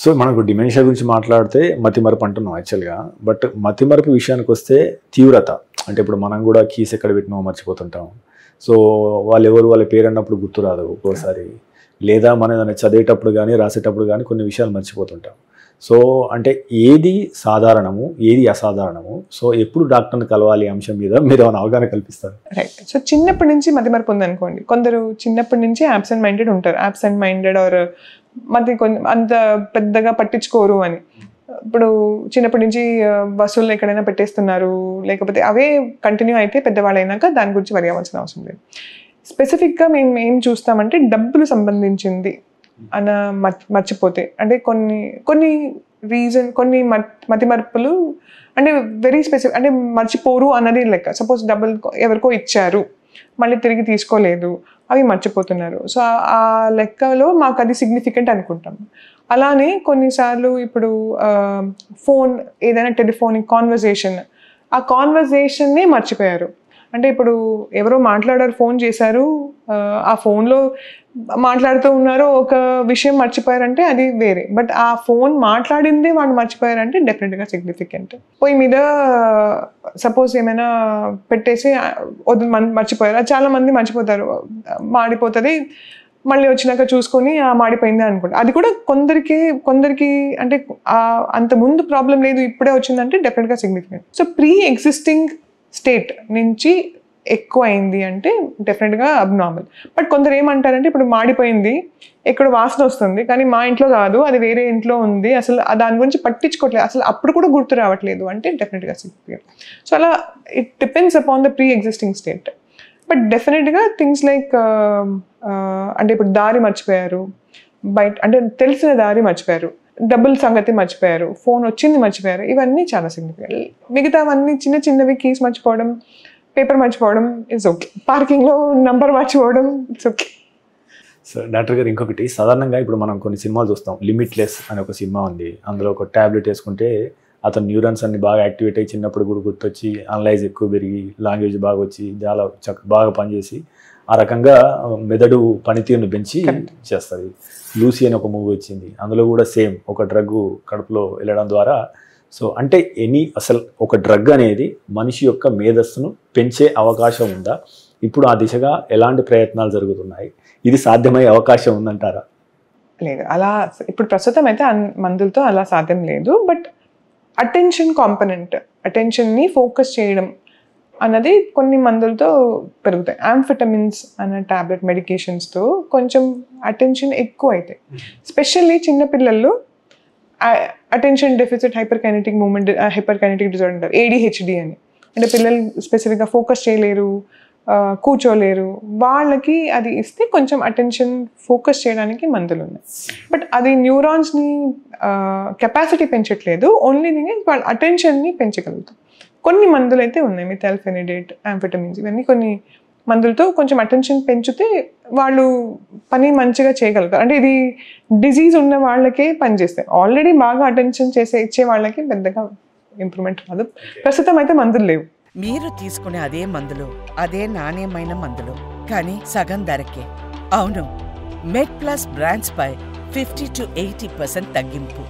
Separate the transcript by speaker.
Speaker 1: So మనకు dementia గురించి మాట్లాడితే మతిమరుపు అంటున్నాం యాక్చువల్గా. బట్ మతిమరుపు విషయానికి వస్తే తీవ్రత, అంటే ఇప్పుడు మనం కూడా కీస్ ఎక్కడ పెట్టినామో మర్చిపోతుంటాం. సో వాళ్ళ పేరు అన్నప్పుడు గుర్తురాదు ఒక్కోసారి, లేదా మనం ఏదైనా చదివేటప్పుడు కానీ రాసేటప్పుడు కానీ కొన్ని విషయాలు మర్చిపోతుంటాం. సో అంటే ఏది సాధారణము, ఏది అసాధారణము, సో ఎప్పుడు డాక్టర్ని కలవాలి అంశం మీద మీరు ఏమైనా అవగాహన కల్పిస్తారు?
Speaker 2: రైట్. సో చిన్నప్పటి నుంచి మతిమరుపు ఉందనుకోండి, కొందరు చిన్నప్పటి నుంచి యాబ్సెంట్ మైండెడ్ ఉంటారు. యాబ్సెంట్ మైండెడ్ ఆర్ అంత పెద్దగా పట్టించుకోరు అని. ఇప్పుడు చిన్నప్పటి నుంచి వస్తువులు ఎక్కడైనా పెట్టేస్తున్నారు, లేకపోతే అవే కంటిన్యూ అయితే పెద్దవాళ్ళు అయినాక దాని గురించి వరి అవ్వాల్సిన అవసరం లేదు. స్పెసిఫిక్గా మేము ఏం చూస్తామంటే డబ్బులు సంబంధించింది అన్న మర్చిపోతే, అంటే కొన్ని మతిమరుపులు అంటే వెరీ స్పెసిఫిక్, అంటే మర్చిపోరు అన్నది లెక్క. సపోజ్ డబ్బులు ఎవరికో ఇచ్చారు, మళ్ళీ తిరిగి తీసుకోలేదు, అవి మర్చిపోతున్నారు. సో ఆ లెక్కలో మాకు అది సిగ్నిఫికెంట్ అనుకుంటాం. అలానే కొన్నిసార్లు ఇప్పుడు ఫోన్, ఏదైనా టెలిఫోనిక్ కాన్వర్జేషన్, ఆ కాన్వర్జేషన్నే మర్చిపోయారు. అంటే ఇప్పుడు ఎవరో మాట్లాడారు, ఫోన్ చేశారు, ఆ ఫోన్లో మాట్లాడుతూ ఉన్నారు, ఒక విషయం మర్చిపోయారంటే అది వేరే. బట్ ఆ ఫోన్ మాట్లాడిందే వాళ్ళు మర్చిపోయారంటే డెఫినెట్గా సిగ్నిఫికెంట్. పొయ్యి మీద సపోజ్ ఏమైనా పెట్టేసి మర్చిపోయారు, అది చాలా మంది మర్చిపోతారు, మాడిపోతుంది, మళ్ళీ వచ్చినాక చూసుకొని మాడిపోయింది అనుకుంటా. అది కూడా కొందరికి అంటే అంత ముందు ప్రాబ్లం లేదు, ఇప్పుడే వచ్చిందంటే డెఫినెట్గా significant. So pre existing state నుంచి ఎక్కువ అయింది అంటే డెఫినెట్గా అబ్నార్మల్. బట్ కొందరు ఏమంటారంటే ఇప్పుడు మాడిపోయింది, ఎక్కడ వాసన వస్తుంది, కానీ మా ఇంట్లో కాదు, అది వేరే ఇంట్లో ఉంది, అసలు దాని గురించి పట్టించుకోవట్లేదు, అసలు అప్పుడు కూడా గుర్తు రావట్లేదు అంటే డెఫినెట్గా సిగ్నిఫికెంట్. సో అలా it depends upon the pre existing state. But డెఫినెట్గా థింగ్స్ లైక్ అంటే ఇప్పుడు దారి మర్చిపోయారు, బయట అంటే తెలిసిన దారి మర్చిపోయారు, డబ్బుల సంగతి మర్చిపోయారు, ఫోన్ వచ్చింది మర్చిపోయారు, ఇవన్నీ చాలా సిగ్నిఫికెంట్. మిగతావన్నీ చిన్న చిన్నవి, కీస్ మర్చిపోవడం, పేపర్ మర్చిపోవడం ఇట్స్ ఓకే, పార్కింగ్లో నంబర్ మర్చిపోవడం ఇట్స్ ఓకే.
Speaker 1: సో డాక్టర్ గారు ఇంకొకటి, సాధారణంగా ఇప్పుడు మనం కొన్ని సినిమాలు చూస్తాం, లిమిట్లెస్ అనే ఒక సినిమా ఉంది, అందులో ఒక ట్యాబ్లెట్ వేసుకుంటే అతని న్యూరాన్స్ అన్ని బాగా యాక్టివేట్ అయ్యి చిన్నప్పుడు కూడా గుర్తొచ్చి అనలైజ్ ఎక్కువ పెరిగి లాంగ్వేజ్ బాగా వచ్చి చాలా బాగా పనిచేసి ఆ రకంగా మెదడు పనితీరును పెంచి చేస్తుంది. లూసీ అని ఒక మూవీ వచ్చింది, అందులో కూడా సేమ్ ఒక డ్రగ్ కడుపులో వెళ్ళడం ద్వారా. సో అంటే అసలు ఒక డ్రగ్ అనేది మనిషి యొక్క మేధస్సును పెంచే అవకాశం ఉందా? ఇప్పుడు ఆ దిశగా ఎలాంటి ప్రయత్నాలు జరుగుతున్నాయి? ఇది సాధ్యమయ్యే అవకాశం ఉందంటారా?
Speaker 2: లేదు, అలా ఇప్పుడు ప్రస్తుతం అయితే మందులతో అలా సాధ్యం లేదు. బట్ అటెన్షన్ కాంపనెంట్, అటెన్షన్ని ఫోకస్ చేయడం అన్నది కొన్ని మందులతో పెరుగుతాయి. యాంఫెటమిన్స్ అన్న టాబ్లెట్ మెడికేషన్స్తో కొంచెం అటెన్షన్ ఎక్కువ అవుతాయి. స్పెషల్లీ చిన్నపిల్లల్లో attention deficit hyperkinetic moment, hyperkinetic disorder అంటారు, ADHD అని. అంటే పిల్లలు స్పెసిఫిక్గా ఫోకస్ చేయలేరు, కూర్చోలేరు, వాళ్ళకి అది ఇస్తే కొంచెం అటెన్షన్ ఫోకస్ చేయడానికి మందులు ఉన్నాయి. బట్ అది న్యూరాన్స్ని కెపాసిటీ పెంచట్లేదు, ఓన్లీ వాళ్ళ అటెన్షన్ని పెంచగలుగుతాం. కొన్ని మందులు అయితే ఉన్నాయి, మిథైల్ఫెనిడేట్, యాంఫెటమిన్స్, ఇవన్నీ కొన్ని మందులతో కొంచెం అటెన్షన్ పెంచితే వాళ్ళు పని మంచిగా చేయగలుగుతారు. అంటే ఇది డిజీజ్ ఉన్న వాళ్ళకే పనిచేస్తాయి, ఆల్రెడీ బాగా అటెన్షన్ ఇచ్చే వాళ్ళకి పెద్దగా ఇంప్రూవ్మెంట్ రాదు. ప్రస్తుతం అయితే మందులు లేవు.
Speaker 3: మీరు తీసుకునే అదే మందులు, అదే నాణ్యమైన మందులు, కానీ సగం ధరకే. అవును, మెడ్ ప్లస్ బ్రాండ్స్ పై 50 to 80% తగ్గింపు.